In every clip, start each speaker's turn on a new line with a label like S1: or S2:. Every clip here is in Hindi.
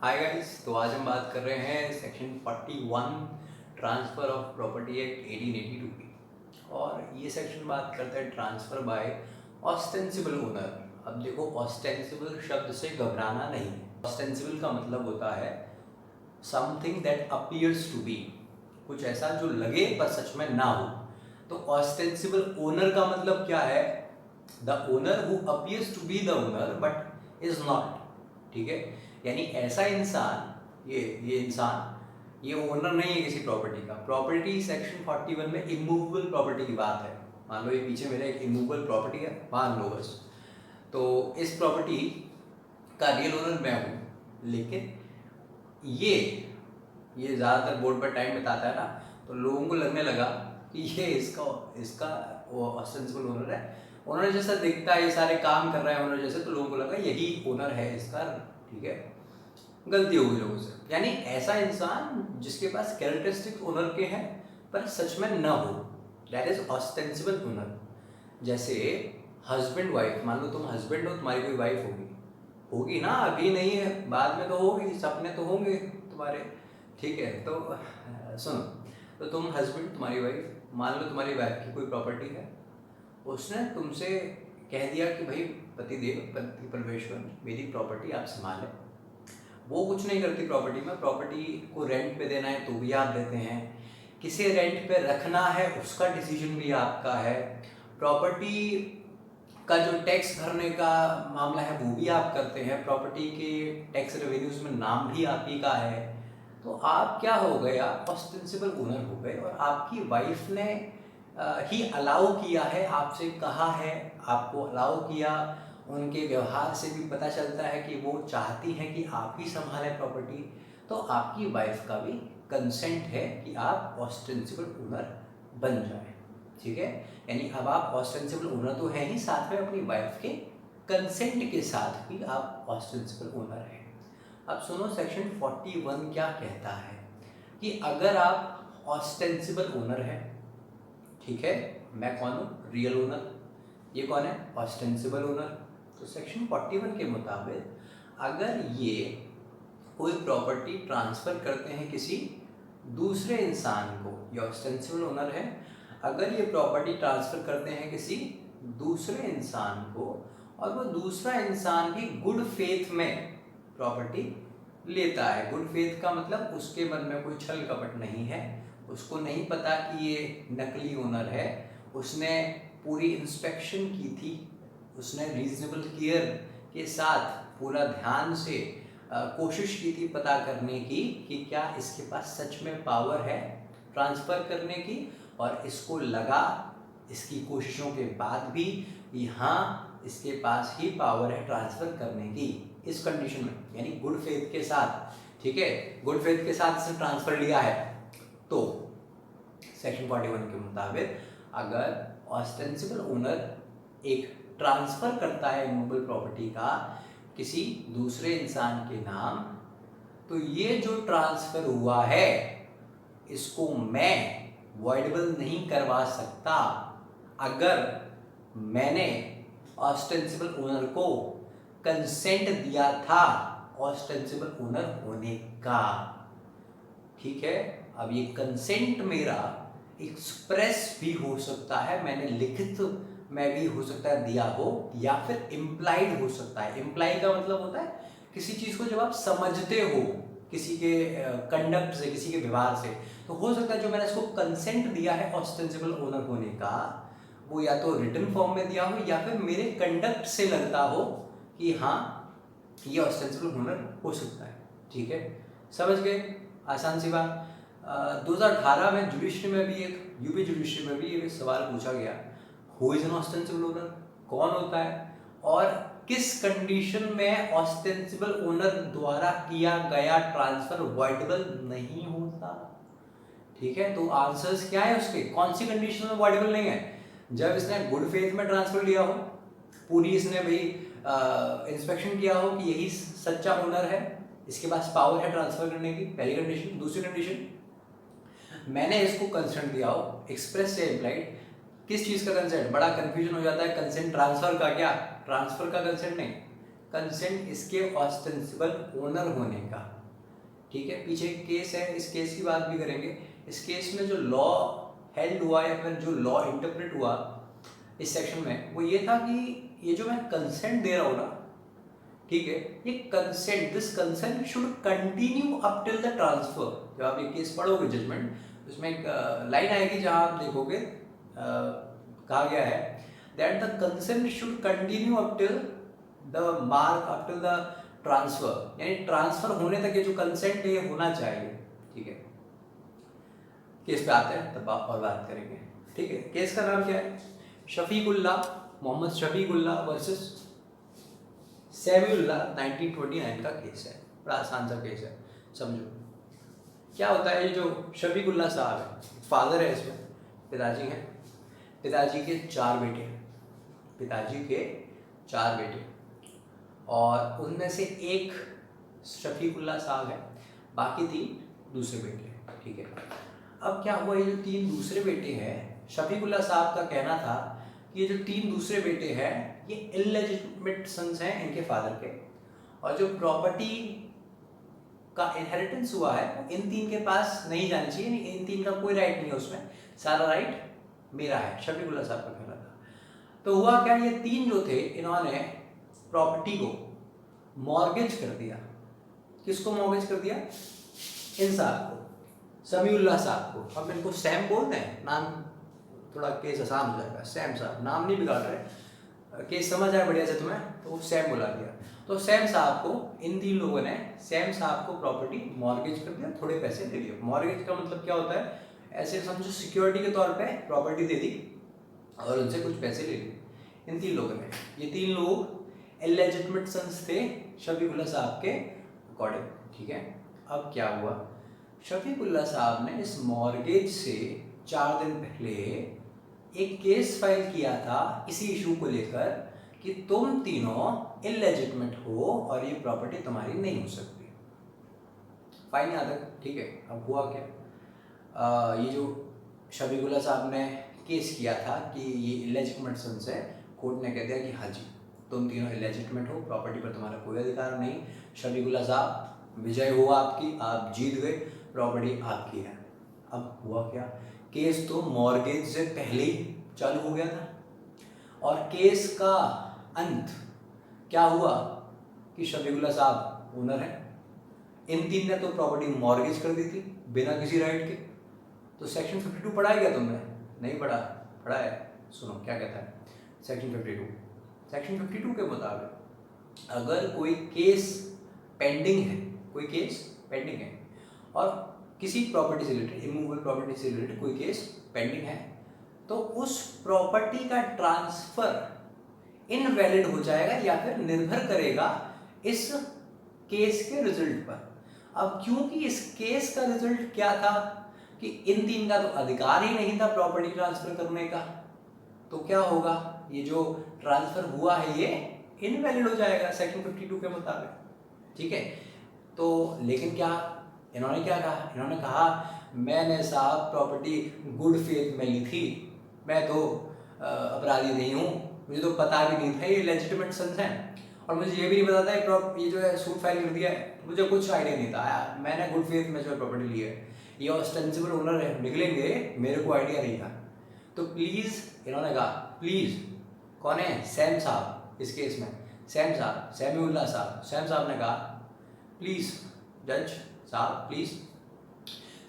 S1: हाय गाइस, तो आज हम बात कर रहे हैं section 41 transfer of property act 1882 की। और ये सेक्शन बात करता है ट्रांसफ़र बाय ऑस्टेंसिबल ओनर। अब देखो, ऑस्टेंसिबल शब्द से घबराना नहीं है। ऑस्टेंसिबल का मतलब होता है something that appears to be, कुछ ऐसा जो लगे पर सच में ना हो। तो ऑस्टेंसिबल ओनर का मतलब क्या है? The owner who appears to be the owner but is not. ठीक है, यानी ऐसा इंसान, ये इंसान ये ओनर नहीं है किसी प्रॉपर्टी का। प्रॉपर्टी सेक्शन 41 में इमूवेबल प्रॉपर्टी की बात है। मान लो ये पीछे मेरा एक इमूवेबल प्रॉपर्टी है, मान लो बस। तो इस प्रॉपर्टी का रियल ओनर मैं हूँ, लेकिन ये ज़्यादातर बोर्ड पर टाइम बिताता है ना, तो लोगों को लगने लगा कि ये इसका इसका वो ऑस्टेंसिबल ओनर है। ओनर जैसा दिखता है, ये सारे काम कर रहा है ओनर जैसे, तो लोगों को लगा यही ओनर है इसका। ठीक है, गलती हो गई लोगों से। यानी ऐसा इंसान जिसके पास कैरेक्टरिस्टिक्स ओनर के हैं पर सच में न हो, दैट इज ऑस्टेंसिबल ओनर। जैसे हस्बैंड वाइफ, मान लो तुम हस्बैंड हो, तुम्हारी कोई वाइफ होगी होगी ना, अभी नहीं है, बाद में तो होगी, सपने तो होंगे तुम्हारे। ठीक है, तो सुनो, तो तुम हस्बैंड, तुम्हारी वाइफ, मान लो तुम्हारी वाइफ की कोई प्रॉपर्टी है, उसने तुमसे कह दिया कि भाई पतिदेव, पति परमेश्वर, मेरी प्रॉपर्टी आप संभालें। वो कुछ नहीं करती प्रॉपर्टी में, प्रॉपर्टी को रेंट पे देना है तो भी आप देते हैं, किसे रेंट पे रखना है उसका डिसीजन भी आपका है, प्रॉपर्टी का जो टैक्स भरने का मामला है वो भी आप करते हैं, प्रॉपर्टी के टैक्स रेवेन्यूज में नाम भी आप ही का है। तो आप क्या हो गए, आप ऑस्टेंसिबल ओनर हो गए। और आपकी वाइफ ने ही अलाउ किया है, आपसे कहा है, आपको अलाउ किया। उनके व्यवहार से भी पता चलता है कि वो चाहती हैं कि आप ही संभालें प्रॉपर्टी। तो आपकी वाइफ का भी कंसेंट है कि आप ऑस्टेंसिबल ओनर बन जाएं। ठीक है, यानी अब आप ऑस्टेंसिबल ओनर तो हैं ही, साथ में अपनी वाइफ के कंसेंट के साथ भी आप ऑस्टेंसिबल ओनर हैं। अब सुनो, सेक्शन 41 क्या कहता है कि अगर आप ऑस्टेंसिबल ओनर हैं, ठीक है, मैं कौन हूँ? Real owner. ये कौन है? Ostensible owner. तो सेक्शन 41 के मुताबिक अगर ये कोई प्रॉपर्टी ट्रांसफ़र करते हैं किसी दूसरे इंसान को, ये ऑस्टेंसिबल ओनर है। अगर ये प्रॉपर्टी ट्रांसफ़र करते हैं किसी दूसरे इंसान को और वो दूसरा इंसान भी गुड फेथ में प्रॉपर्टी लेता है, गुड फेथ का मतलब उसके मन में कोई छल कपट नहीं है, उसको नहीं पता कि ये नकली ओनर है, उसने पूरी इंस्पेक्शन की थी, उसने रीजनेबल केयर के साथ पूरा ध्यान से कोशिश की थी पता करने की कि क्या इसके पास सच में पावर है ट्रांसफ़र करने की, और इसको लगा इसकी कोशिशों के बाद भी कि हाँ, इसके पास ही पावर है ट्रांसफ़र करने की, इस कंडीशन में, यानी गुड फेथ के साथ। ठीक है, गुड फेथ के साथ इसने ट्रांसफ़र लिया है। तो सेक्शन 41 के मुताबिक अगर ऑस्टेंसिबल ओनर एक ट्रांसफ़र करता है इमूवेबल प्रॉपर्टी का किसी दूसरे इंसान के नाम, तो ये जो ट्रांसफ़र हुआ है इसको मैं वॉइडेबल नहीं करवा सकता अगर मैंने ऑस्टेंसिबल ओनर को कंसेंट दिया था ऑस्टेंसिबल ओनर होने का। ठीक है, अब ये कंसेंट मेरा एक्सप्रेस भी हो सकता है, मैंने लिखित में भी हो सकता है दिया हो, या फिर इम्प्लाइड हो सकता है। इम्प्लाई का मतलब होता है किसी चीज़ को जब आप समझते हो किसी के कंडक्ट से, किसी के व्यवहार से, तो हो सकता है जो मैंने इसको कंसेंट दिया है ऑस्टेंसिबल ओनर होने का, वो या तो रिटन फॉर्म में दिया हो या फिर मेरे कंडक्ट से लगता हो कि हाँ, ये ऑस्टेंसिबल ओनर हो सकता है। ठीक है, समझ गए? आसान सी बात। 2018 में जुडिशरी में भी एक यूपी जुडिशरी में भी एक सवाल पूछा गया, who is an ostensible owner, कौन होता है और किस कंडीशन में ऑस्टेंसिबल ओनर द्वारा किया गया ट्रांसफर वॉइडेबल नहीं होता। ठीक है, तो आंसर्स क्या है उसके, कौन सी कंडीशन में वॉइडेबल नहीं है? जब इसने गुड फेथ में ट्रांसफर लिया हो, पूरी इसने भाई इंस्पेक्शन किया हो कि यही सच्चा ओनर है, इसके पास पावर है ट्रांसफर करने की, पहली कंडीशन। दूसरी कंडीशन, मैंने इसको कंसेंट दिया हो, एक्सप्रेस से इम्प्लाइड। किस चीज़ का कंसेंट? बड़ा कंफ्यूजन हो जाता है, कंसेंट ट्रांसफर का, क्या ट्रांसफर का कंसेंट नहीं, कंसेंट इसके ऑस्टेंसिबल ओनर होने का। ठीक है, पीछे एक केस है, इस केस की बात भी करेंगे। इस केस में जो लॉ हेल्ड हुआ या फिर जो लॉ इंटरप्रेट हुआ इस सेक्शन में, वो ये था कि ये जो मैं कंसेंट दे रहा हूँ ना, ठीक है, ये consent, this consent should continue up till the transfer. जब आप ये केस पढ़ोगे जजमेंट, उसमें एक लाइन आएगी जहां आप देखोगे कहा गया है that the consent should continue up till the mark, up till the transfer, यानी ट्रांसफर होने तक ये जो कंसेंट है ये होना चाहिए। ठीक है, केस पे आते हैं तब और बात करेंगे। ठीक है, केस का नाम क्या है? शफीकुल्लाह, मोहम्मद शफीकुल्लाह वर्सेस सैमिउल्लाह 1929 का केस है। बड़ा आसान सा केस है, समझो क्या होता है। ये जो शफीकुल्लाह साहब है, फादर है इसमें, पिताजी हैं, पिताजी के 4 बेटे हैं, पिताजी के 4 बेटे, और उनमें से एक शफीकुल्लाह साहब है, बाकी 3 दूसरे बेटे हैं। ठीक है, अब क्या हुआ, ये जो 3 दूसरे बेटे हैं, शफीकुल्लाह साहब का कहना था कि ये जो 3 दूसरे बेटे हैं ये इलेजिटिमेट सन्स हैं इनके फादर के, और जो प्रॉपर्टी का इनहेरिटेंस हुआ है वो इन 3 के पास नहीं जानी चाहिए, इन 3 का कोई राइट नहीं है उसमें, सारा राइट मेरा है, शफीकुल्लाह साहब का कहना था। तो हुआ क्या, ये 3 जो थे इन्होंने प्रॉपर्टी को मॉर्गेज कर दिया। किसको मॉर्गेज कर दिया? इन साहब को, समीउल्लाह साहब को। अब इनको सैम बोल रहे हैं, नाम थोड़ा केस आसान हो जाएगा, सैम साहब, नाम नहीं बिगाड़ रहे, केस समझ आया बढ़िया से तुम्हें, तो सैम बुला दिया। तो सैम साहब को, इन 3 लोगों ने सैम साहब को प्रॉपर्टी मॉर्गेज कर दिया, थोड़े पैसे दे दिए। मॉर्गेज का मतलब क्या होता है, ऐसे समझो सिक्योरिटी के तौर पे प्रॉपर्टी दे दी और उनसे कुछ पैसे ले लिए इन 3 लोगों ने। ये 3 लोग इलेजिटिमेट सन्स थे शफीकुल्लाह साहब के अकॉर्डिंग। ठीक है, अब क्या हुआ, शफीकुल्लाह साहब ने इस मॉर्गेज से 4 दिन पहले एक केस फाइल किया था इसी इशू को लेकर कि तुम तीनों इलेजिटिमेट हो और ये प्रॉपर्टी तुम्हारी नहीं हो सकती। फाइन यहाँ तक ठीक है। अब हुआ क्या, ये जो शफीकुल्लाह साहब ने केस किया था कि ये इलेजिटिमेट सन्स है, कोर्ट ने कह दिया कि हाँ जी तुम तीनों इलेजिटिमेट हो, प्रॉपर्टी पर तुम्हारा कोई अधिकार नहीं। शफीकुल्लाह साहब विजय हुआ आपकी, आप जीत गए, प्रॉपर्टी आपकी है। अब हुआ क्या, केस तो मॉर्गेज से पहले ही चालू हो गया था, और केस का अंत क्या हुआ कि शफीकुल्लाह साहब ओनर है, इन 3 ने तो प्रॉपर्टी मॉर्गेज कर दी थी बिना किसी राइट के। तो सेक्शन 52 पढ़ा है क्या तुमने? नहीं पढ़ा? पढ़ा है, सुनो क्या कहता है सेक्शन 52। सेक्शन 52 के मुताबिक अगर कोई केस पेंडिंग है, कोई केस पेंडिंग है और किसी प्रॉपर्टी से रिलेटेड, इमूवेबल प्रॉपर्टी से रिलेटेड कोई केस पेंडिंग है, तो उस प्रॉपर्टी का ट्रांसफर इनवैलिड हो जाएगा या फिर निर्भर करेगा इस केस के रिजल्ट पर। अब क्योंकि इस केस का रिजल्ट क्या था कि इन 3 का तो अधिकार ही नहीं था प्रॉपर्टी ट्रांसफर करने का, तो क्या होगा, ये जो ट्रांसफर हुआ है ये इनवैलिड हो जाएगा सेक्शन 52 के मुताबिक। ठीक है, तो लेकिन क्या इन्होंने क्या कहा, इन्होंने कहा मैंने साहब प्रॉपर्टी गुड फेथ में ली थी, मैं तो अपराधी नहीं हूँ, मुझे तो पता भी नहीं था ये लेजिटिमेट सन्स हैं, और मुझे ये भी नहीं पता था ये जो है सूट फाइल कर दिया है, मुझे कुछ आइडिया नहीं था यार, मैंने गुड फेथ में जो है प्रॉपर्टी ली है, ये ऑस्टेंसिबल ओनर है निकलेंगे, मेरे को आइडिया नहीं था। तो प्लीज़ इन्होंने कहा, प्लीज़ कौन है, सैम साहब, इस केस में सैम साहब, सैमिउल्लाह साहब, सैम साहब ने कहा प्लीज़ जज साहब प्लीज़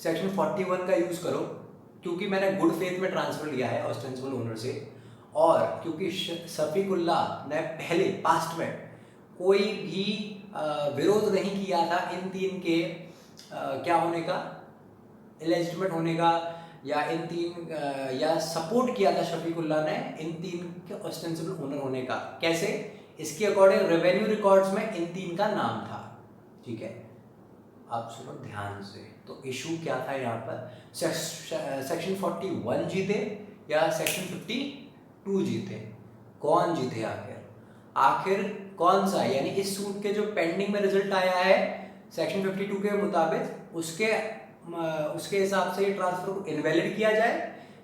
S1: सेक्शन 41 का यूज़ करो, क्योंकि मैंने गुड फेथ में ट्रांसफ़र लिया है ऑस्टेंसिबल ओनर से, और क्योंकि शफीकुल्लाह ने पहले पास्ट में कोई भी विरोध नहीं किया था इन 3 के क्या होने का, इलेजिटिमेट होने का, या इन 3 या सपोर्ट किया था शफीकुल्लाह ने इन 3 के ऑस्टेंसिबल ओनर होने का। कैसे? इसके अकॉर्डिंग रेवेन्यू रिकॉर्ड्स में इन 3 का नाम था। ठीक है, आप सुनो ध्यान से। तो इशू क्या था यहाँ पर, सेक्शन 41 जीते या सेक्शन 52 जीते, कौन जीते आखिर, आखिर कौन सा, यानी इस सूट के जो पेंडिंग में रिजल्ट आया है सेक्शन 52 के मुताबिक उसके हिसाब से ट्रांसफर को इनवैलिड किया जाए,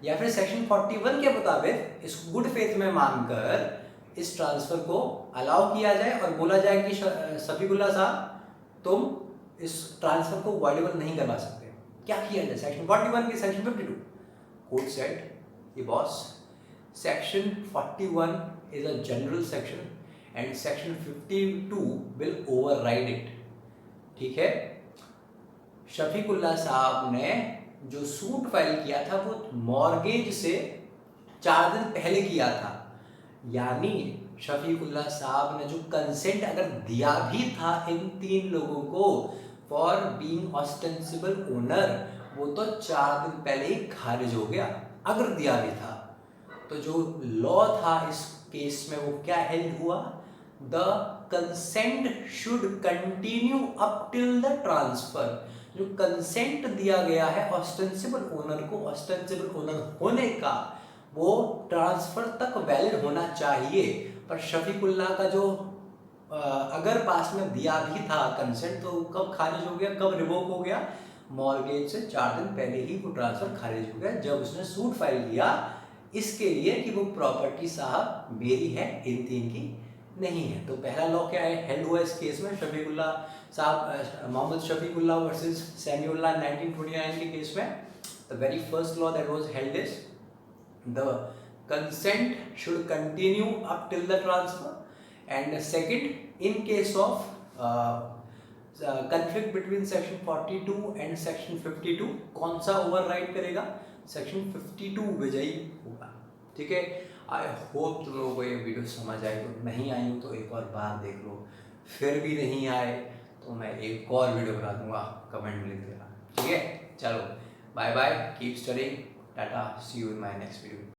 S1: या फिर सेक्शन 41 के मुताबिक इस गुड फेथ में मानकर इस ट्रांसफर को अलाउ किया जाए और बोला जाए कि शफीकुल्ला साहब तुम इस ट्रांसफर को वॉइडेबल नहीं करवा सकते, क्या किया जाए? सेक्शन 41 की सेक्शन 52 कोर्ट सेड, ये boss, section 41 is a general section and section 52 will override it. ठीक है, शफीकुल्ला साहब ने जो सूट फाइल किया था वो मॉर्गेज से 4 दिन पहले किया था, यानी शफीकुल्ला साहब ने जो कंसेंट अगर दिया भी था इन 3 लोगों को फॉर बीइंग ऑस्टेंसिबल ओनर, वो तो 4 दिन पहले ही खारिज हो गया अगर दिया भी था। तो जो लॉ था इस केस में वो क्या हेल्ड हुआ? The consent should continue up till the transfer. जो कंसेंट दिया गया है ऑस्टेंसिबल ओनर को, ऑस्टेंसिबल ओनर होने का, वो ट्रांसफर तक वैलिड होना चाहिए। पर शफीकुल्ला का जो अगर पास में दिया भी था कंसेंट, तो कब खारिज हो गया, कब रिवोक हो गया? मॉर्गेज से 4 दिन पहले ही वो ट्रांसफर खारिज हो गया, जब उसने सूट फाइल किया इसके लिए कि वो प्रॉपर्टी साहब मेरी है, इन 3 की नहीं है। तो पहला लॉ क्या है हेल्ड हुआ इस केस में? शफीकुल्ला साहब, मोहम्मद शफीकुल्ला वर्सेस सैम्युअल्लाह 1929 के केस में the very first law that was held is the consent should continue up till the transfer, and second in case of conflict between section 42 and section 52 कौन सा ओवरराइड करेगा? सेक्शन 52 विजयी होगा। ठीक है, आई होप तुम लोगों को ये वीडियो समझ आई हो, नहीं आई हो तो एक और बार देख लो, फिर भी नहीं आए तो मैं एक और वीडियो बना दूंगा, कमेंट में लिख देना। ठीक है, चलो bye bye, keep studying, tata, see you in my next video.